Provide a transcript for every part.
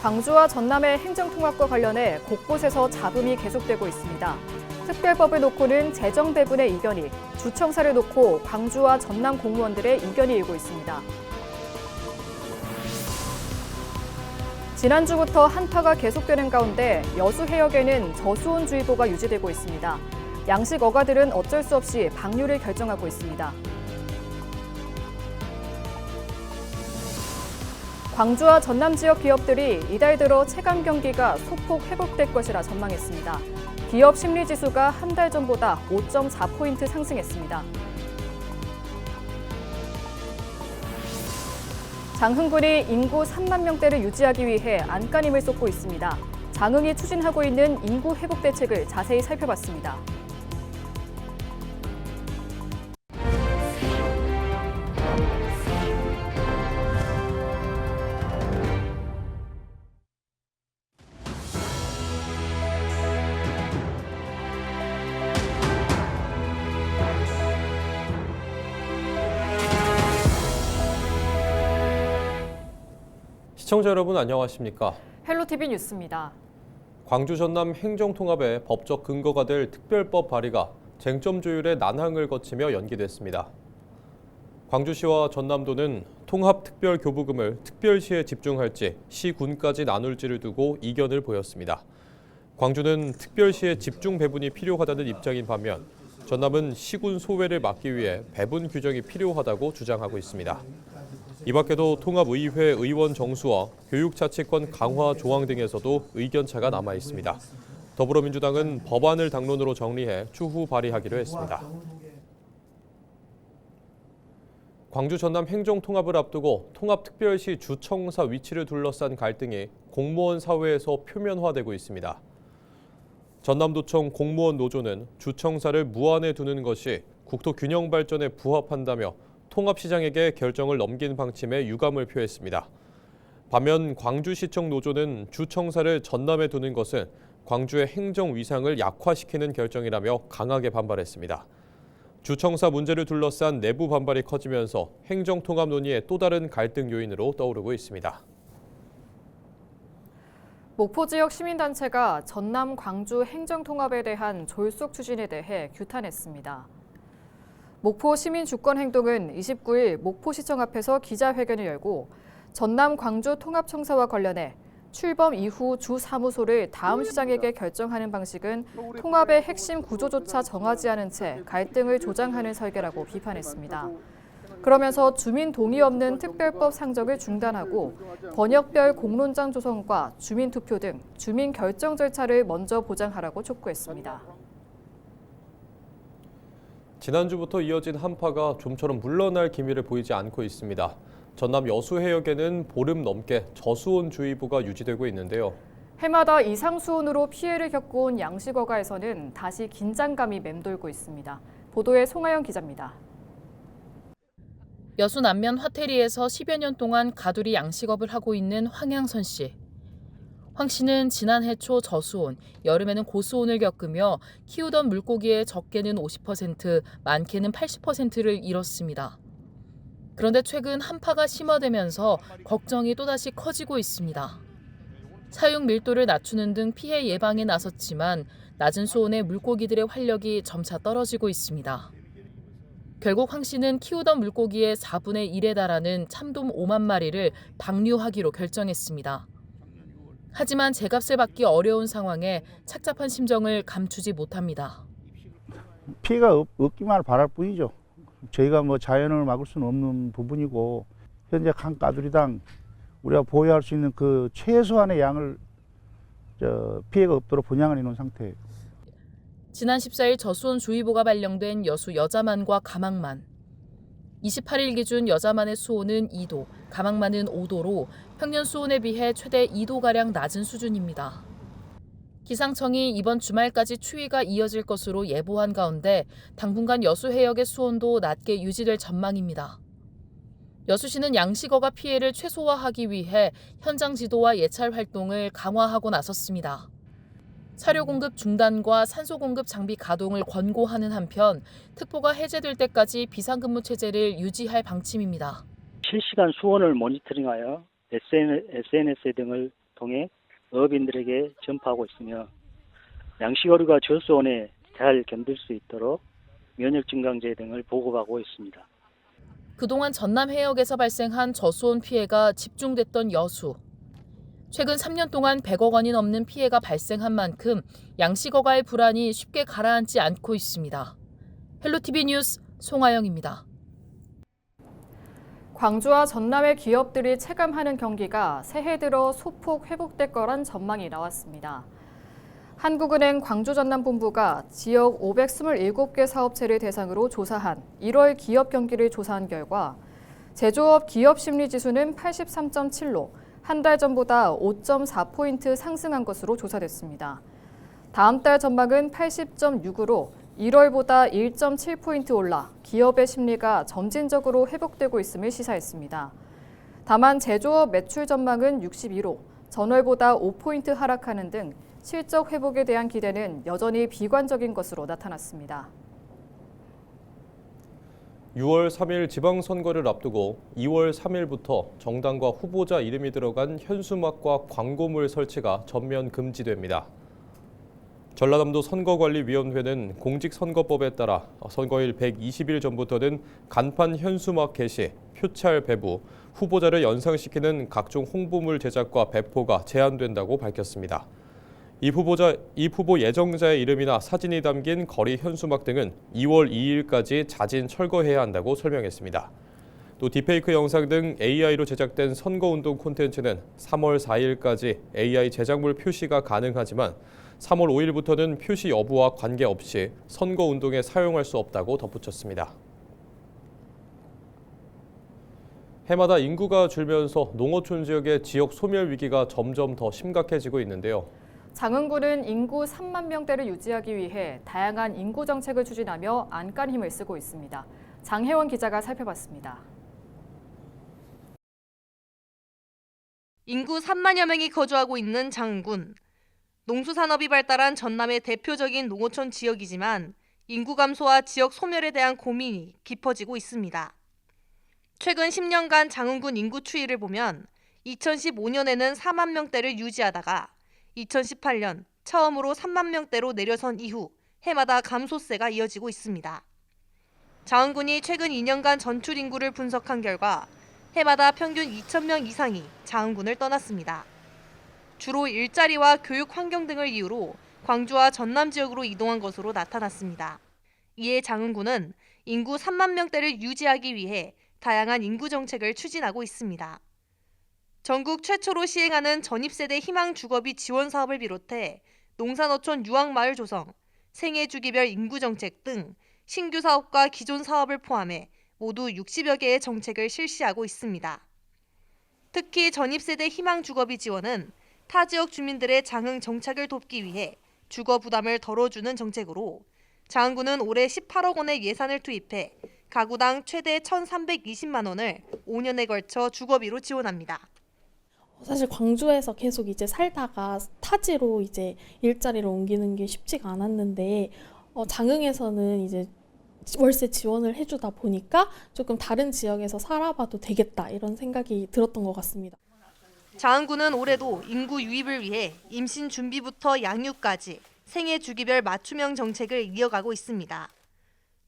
광주와 전남의 행정통합과 관련해 곳곳에서 잡음이 계속되고 있습니다. 특별법을 놓고는 재정 배분의 이견이, 주청사를 놓고 광주와 전남 공무원들의 이견이 일고 있습니다. 지난주부터 한파가 계속되는 가운데 여수 해역에는 저수온주의보가 유지되고 있습니다. 양식 어가들은 어쩔 수 없이 방류를 결정하고 있습니다. 광주와 전남 지역 기업들이 이달 들어 체감 경기가 소폭 회복될 것이라 전망했습니다. 기업 심리지수가 한 달 전보다 5.4포인트 상승했습니다. 장흥군이 인구 3만 명대를 유지하기 위해 안간힘을 쏟고 있습니다. 장흥이 추진하고 있는 인구 회복 대책을 자세히 살펴봤습니다. 시청자 여러분 안녕하십니까? 헬로티비 뉴스입니다. 광주 전남 행정통합의 법적 근거가 될 특별법 발의가 쟁점 조율의 난항을 거치며 연기됐습니다. 광주시와 전남도는 통합특별교부금을 특별시에 집중할지 시군까지 나눌지를 두고 이견을 보였습니다. 광주는 특별시에 집중 배분이 필요하다는 입장인 반면 전남은 시군 소외를 막기 위해 배분 규정이 필요하다고 주장하고 있습니다. 이 밖에도 통합의회 의원 정수와 교육자치권 강화 조항 등에서도 의견차가 남아 있습니다. 더불어민주당은 법안을 당론으로 정리해 추후 발의하기로 했습니다. 광주 전남 행정통합을 앞두고 통합특별시 주청사 위치를 둘러싼 갈등이 공무원 사회에서 표면화되고 있습니다. 전남도청 공무원 노조는 주청사를 무안에 두는 것이 국토 균형 발전에 부합한다며 통합시장에게 결정을 넘긴 방침에 유감을 표했습니다. 반면 광주시청 노조는 주청사를 전남에 두는 것은 광주의 행정 위상을 약화시키는 결정이라며 강하게 반발했습니다. 주청사 문제를 둘러싼 내부 반발이 커지면서 행정통합 논의의 또 다른 갈등 요인으로 떠오르고 있습니다. 목포 지역 시민단체가 전남 광주 행정통합에 대한 졸속 추진에 대해 규탄했습니다. 목포 시민주권행동은 29일 목포시청 앞에서 기자회견을 열고 전남 광주 통합청사와 관련해 출범 이후 주 사무소를 다음 시장에게 결정하는 방식은 통합의 핵심 구조조차 정하지 않은 채 갈등을 조장하는 설계라고 비판했습니다. 그러면서 주민 동의 없는 특별법 상정을 중단하고 권역별 공론장 조성과 주민투표 등 주민 결정 절차를 먼저 보장하라고 촉구했습니다. 지난주부터 이어진 한파가 좀처럼 물러날 기미를 보이지 않고 있습니다. 전남 여수 해역에는 보름 넘게 저수온주의보가 유지되고 있는데요. 해마다 이상수온으로 피해를 겪어온 양식어가에서는 다시 긴장감이 맴돌고 있습니다. 보도에 송하영 기자입니다. 여수 남면 화태리에서 10여 년 동안 가두리 양식업을 하고 있는 황양선 씨. 황 씨는 지난해 초 저수온, 여름에는 고수온을 겪으며 키우던 물고기의 적게는 50%, 많게는 80%를 잃었습니다. 그런데 최근 한파가 심화되면서 걱정이 또다시 커지고 있습니다. 사육 밀도를 낮추는 등 피해 예방에 나섰지만 낮은 수온에 물고기들의 활력이 점차 떨어지고 있습니다. 결국 황 씨는 키우던 물고기의 4분의 1에 달하는 참돔 5만 마리를 방류하기로 결정했습니다. 하지만 제값을 받기 어려운 상황에 착잡한 심정을 감추지 못합니다. 피해가 없기만 바랄 뿐이죠. 저희가 자연을 막을 수는 없는 부분이고 현재 한 가두리당 우리가 보유할 수 있는 그 최소한의 양을 피해가 없도록 분양을 해놓은 상태예요. 지난 14일 저수온주의보가 발령된 여수 여자만과 가망만. 28일 기준 여자만의 수온은 2도, 가망만은 5도로 평년 수온에 비해 최대 2도가량 낮은 수준입니다. 기상청이 이번 주말까지 추위가 이어질 것으로 예보한 가운데 당분간 여수 해역의 수온도 낮게 유지될 전망입니다. 여수시는 양식어가 피해를 최소화하기 위해 현장 지도와 예찰 활동을 강화하고 나섰습니다. 사료 공급 중단과 산소 공급 장비 가동을 권고하는 한편 특보가 해제될 때까지 비상근무 체제를 유지할 방침입니다. 실시간 수온을 모니터링하여 SNS 등을 통해 어업인들에게 전파하고 있으며 양식어류가 저수온에 잘 견딜 수 있도록 면역 증강제 등을 보급하고 있습니다. 그동안 전남 해역에서 발생한 저수온 피해가 집중됐던 여수. 최근 3년 동안 100억 원이 넘는 피해가 발생한 만큼 양식어가의 불안이 쉽게 가라앉지 않고 있습니다. 헬로티비 뉴스 송하영입니다. 광주와 전남의 기업들이 체감하는 경기가 새해 들어 소폭 회복될 거란 전망이 나왔습니다. 한국은행 광주전남본부가 지역 527개 사업체를 대상으로 조사한 1월 기업 경기를 조사한 결과 제조업 기업 심리지수는 83.7로 한 달 전보다 5.4포인트 상승한 것으로 조사됐습니다. 다음 달 전망은 80.6으로 1월보다 1.7포인트 올라 기업의 심리가 점진적으로 회복되고 있음을 시사했습니다. 다만 제조업 매출 전망은 62로 전월보다 5포인트 하락하는 등 실적 회복에 대한 기대는 여전히 비관적인 것으로 나타났습니다. 6월 3일 지방선거를 앞두고 2월 3일부터 정당과 후보자 이름이 들어간 현수막과 광고물 설치가 전면 금지됩니다. 전라남도 선거관리위원회는 공직선거법에 따라 선거일 120일 전부터는 간판 현수막 게시, 표찰 배부, 후보자를 연상시키는 각종 홍보물 제작과 배포가 제한된다고 밝혔습니다. 이 후보 예정자의 이름이나 사진이 담긴 거리 현수막 등은 2월 2일까지 자진 철거해야 한다고 설명했습니다. 또 딥페이크 영상 등 AI로 제작된 선거운동 콘텐츠는 3월 4일까지 AI 제작물 표시가 가능하지만 3월 5일부터는 표시 여부와 관계없이 선거운동에 사용할 수 없다고 덧붙였습니다. 해마다 인구가 줄면서 농어촌 지역의 지역 소멸 위기가 점점 더 심각해지고 있는데요. 장흥군은 인구 3만 명대를 유지하기 위해 다양한 인구 정책을 추진하며 안간 힘을 쓰고 있습니다. 장혜원 기자가 살펴봤습니다. 인구 3만여 명이 거주하고 있는 장흥군. 농수산업이 발달한 전남의 대표적인 농어촌 지역이지만 인구 감소와 지역 소멸에 대한 고민이 깊어지고 있습니다. 최근 10년간 장흥군 인구 추이를 보면 2015년에는 4만 명대를 유지하다가 2018년 처음으로 3만 명대로 내려선 이후 해마다 감소세가 이어지고 있습니다. 장흥군이 최근 2년간 전출 인구를 분석한 결과 해마다 평균 2,000명 이상이 장흥군을 떠났습니다. 주로 일자리와 교육 환경 등을 이유로 광주와 전남 지역으로 이동한 것으로 나타났습니다. 이에 장흥군은 인구 3만 명대를 유지하기 위해 다양한 인구 정책을 추진하고 있습니다. 전국 최초로 시행하는 전입세대 희망주거비 지원 사업을 비롯해 농산어촌 유학마을 조성, 생애주기별 인구정책 등 신규 사업과 기존 사업을 포함해 모두 60여 개의 정책을 실시하고 있습니다. 특히 전입세대 희망주거비 지원은 타 지역 주민들의 장흥 정착을 돕기 위해 주거 부담을 덜어주는 정책으로 장흥군은 올해 18억 원의 예산을 투입해 가구당 최대 1,320만 원을 5년에 걸쳐 주거비로 지원합니다. 사실 광주에서 계속 이제 살다가 타지로 이제 일자리를 옮기는 게 쉽지가 않았는데 장흥에서는 이제 월세 지원을 해주다 보니까 조금 다른 지역에서 살아봐도 되겠다 이런 생각이 들었던 것 같습니다. 장흥군은 올해도 인구 유입을 위해 임신 준비부터 양육까지 생애 주기별 맞춤형 정책을 이어가고 있습니다.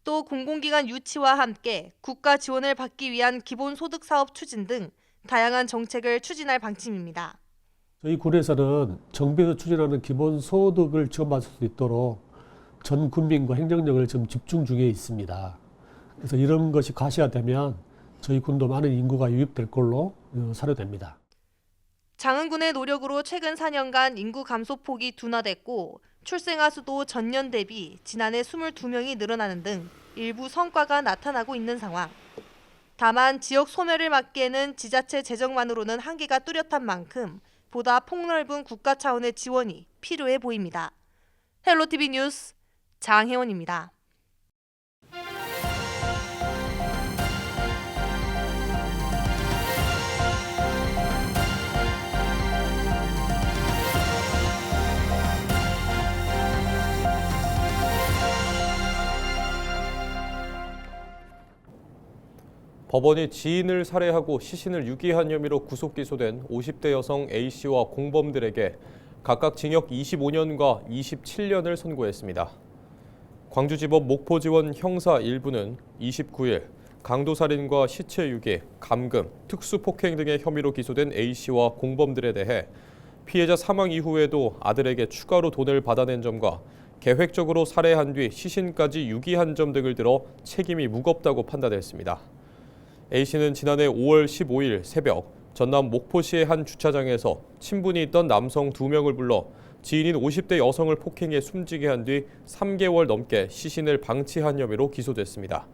또 공공기관 유치와 함께 국가 지원을 받기 위한 기본소득 사업 추진 등 다양한 정책을 추진할 방침입니다. 저희 군에서는 정부에서 추진하는 기본소득을 지원받을 수 있도록 전 군민과 행정력을 지금 집중 중에 있습니다. 그래서 이런 것이 가시화되면 저희 군도 많은 인구가 유입될 걸로 사료됩니다. 장흥군의 노력으로 최근 4년간 인구 감소폭이 둔화됐고 출생아 수도 전년 대비 지난해 22명이 늘어나는 등 일부 성과가 나타나고 있는 상황. 다만 지역 소멸을 막기에는 지자체 재정만으로는 한계가 뚜렷한 만큼 보다 폭넓은 국가 차원의 지원이 필요해 보입니다. 헬로티비 뉴스 장혜원입니다. 법원이 지인을 살해하고 시신을 유기한 혐의로 구속 기소된 50대 여성 A씨와 공범들에게 각각 징역 25년과 27년을 선고했습니다. 광주지법 목포지원 형사 1부는 29일 강도살인과 시체 유기, 감금, 특수폭행 등의 혐의로 기소된 A씨와 공범들에 대해 피해자 사망 이후에도 아들에게 추가로 돈을 받아낸 점과 계획적으로 살해한 뒤 시신까지 유기한 점 등을 들어 책임이 무겁다고 판단했습니다. A씨는 지난해 5월 15일 새벽 전남 목포시의 한 주차장에서 친분이 있던 남성 2명을 불러 지인인 50대 여성을 폭행해 숨지게 한 뒤 3개월 넘게 시신을 방치한 혐의로 기소됐습니다.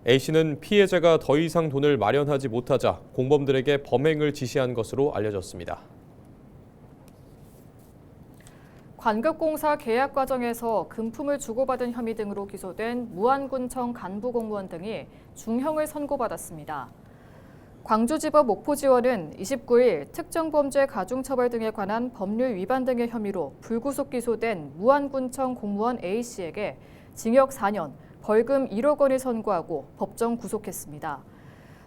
A씨는 피해자가 더 이상 돈을 마련하지 못하자 공범들에게 범행을 지시한 것으로 알려졌습니다. 관급공사 계약 과정에서 금품을 주고받은 혐의 등으로 기소된 무안군청 간부 공무원 등이 중형을 선고받았습니다. 광주지법 목포지원은 29일 특정범죄 가중처벌 등에 관한 법률 위반 등의 혐의로 불구속 기소된 무안군청 공무원 A씨에게 징역 4년, 벌금 1억 원을 선고하고 법정 구속했습니다.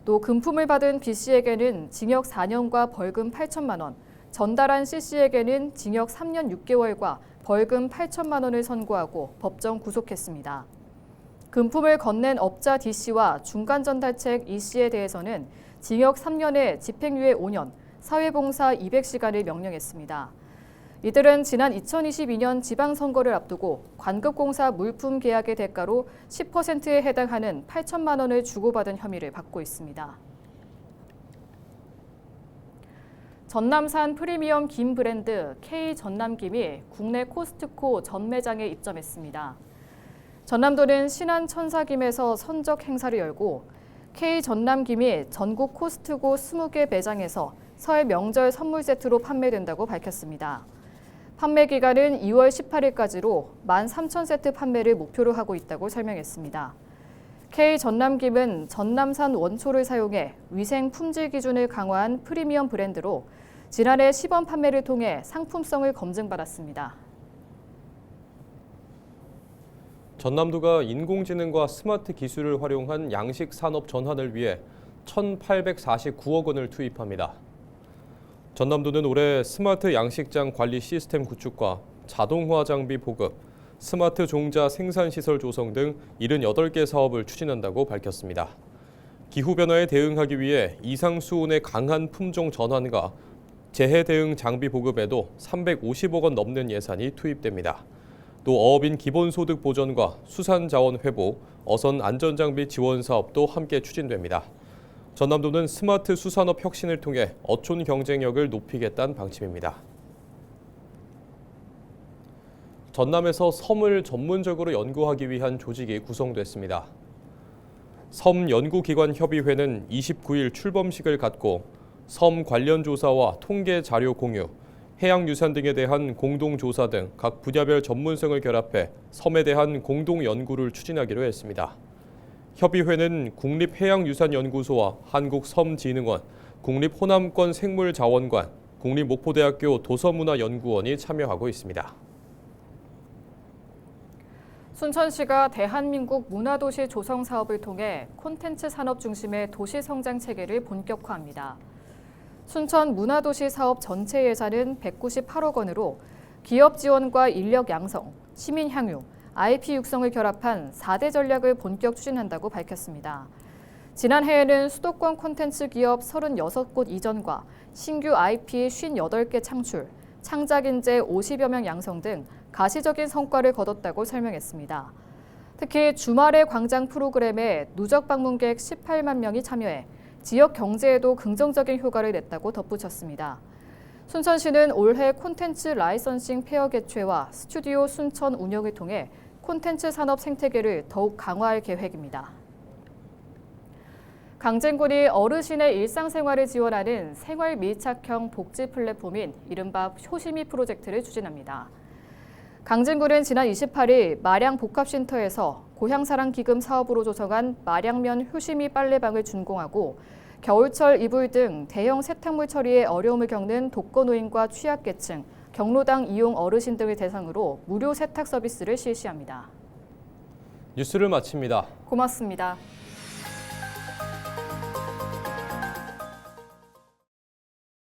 또 금품을 받은 B씨에게는 징역 4년과 벌금 8천만 원, 전달한 C씨에게는 징역 3년 6개월과 벌금 8천만 원을 선고하고 법정 구속했습니다. 금품을 건넨 업자 D씨와 중간 전달책 E씨에 대해서는 징역 3년에 집행유예 5년, 사회봉사 200시간을 명령했습니다. 이들은 지난 2022년 지방선거를 앞두고 관급공사 물품 계약의 대가로 10%에 해당하는 8천만 원을 주고받은 혐의를 받고 있습니다. 전남산 프리미엄 김 브랜드 K 전남김이 국내 코스트코 전 매장에 입점했습니다. 전남도는 신안 천사김에서 선적 행사를 열고 K 전남김이 전국 코스트코 20개 매장에서 설 명절 선물 세트로 판매된다고 밝혔습니다. 판매 기간은 2월 18일까지로 13,000세트 판매를 목표로 하고 있다고 설명했습니다. K 전남김은 전남산 원초를 사용해 위생 품질 기준을 강화한 프리미엄 브랜드로 지난해 시범 판매를 통해 상품성을 검증받았습니다. 전남도가 인공지능과 스마트 기술을 활용한 양식 산업 전환을 위해 1,849억 원을 투입합니다. 전남도는 올해 스마트 양식장 관리 시스템 구축과 자동화 장비 보급, 스마트 종자 생산시설 조성 등 78개 사업을 추진한다고 밝혔습니다. 기후변화에 대응하기 위해 이상수온의 강한 품종 전환과 재해 대응 장비 보급에도 350억 원 넘는 예산이 투입됩니다. 또 어업인 기본소득 보전과 수산자원 회복, 어선 안전장비 지원 사업도 함께 추진됩니다. 전남도는 스마트 수산업 혁신을 통해 어촌 경쟁력을 높이겠다는 방침입니다. 전남에서 섬을 전문적으로 연구하기 위한 조직이 구성됐습니다. 섬연구기관협의회는 29일 출범식을 갖고 섬 관련 조사와 통계 자료 공유, 해양유산 등에 대한 공동조사 등 각 분야별 전문성을 결합해 섬에 대한 공동연구를 추진하기로 했습니다. 협의회는 국립해양유산연구소와 한국섬진흥원, 국립호남권 생물자원관, 국립목포대학교 도서문화연구원이 참여하고 있습니다. 순천시가 대한민국 문화도시 조성 사업을 통해 콘텐츠 산업 중심의 도시 성장 체계를 본격화합니다. 순천 문화도시 사업 전체 예산은 198억 원으로 기업 지원과 인력 양성, 시민 향유, IP 육성을 결합한 4대 전략을 본격 추진한다고 밝혔습니다. 지난해에는 수도권 콘텐츠 기업 36곳 이전과 신규 IP 58개 창출, 창작 인재 50여 명 양성 등 가시적인 성과를 거뒀다고 설명했습니다. 특히 주말의 광장 프로그램에 누적 방문객 18만 명이 참여해 지역 경제에도 긍정적인 효과를 냈다고 덧붙였습니다. 순천시는 올해 콘텐츠 라이선싱 페어 개최와 스튜디오 순천 운영을 통해 콘텐츠 산업 생태계를 더욱 강화할 계획입니다. 강진군이 어르신의 일상생활을 지원하는 생활 밀착형 복지 플랫폼인 이른바 효심이 프로젝트를 추진합니다. 강진군은 지난 28일 마량복합쉼터에서 고향사랑기금 사업으로 조성한 마량면 효심이 빨래방을 준공하고 겨울철 이불 등 대형 세탁물 처리에 어려움을 겪는 독거노인과 취약계층, 경로당 이용 어르신 등을 대상으로 무료 세탁 서비스를 실시합니다. 뉴스를 마칩니다. 고맙습니다.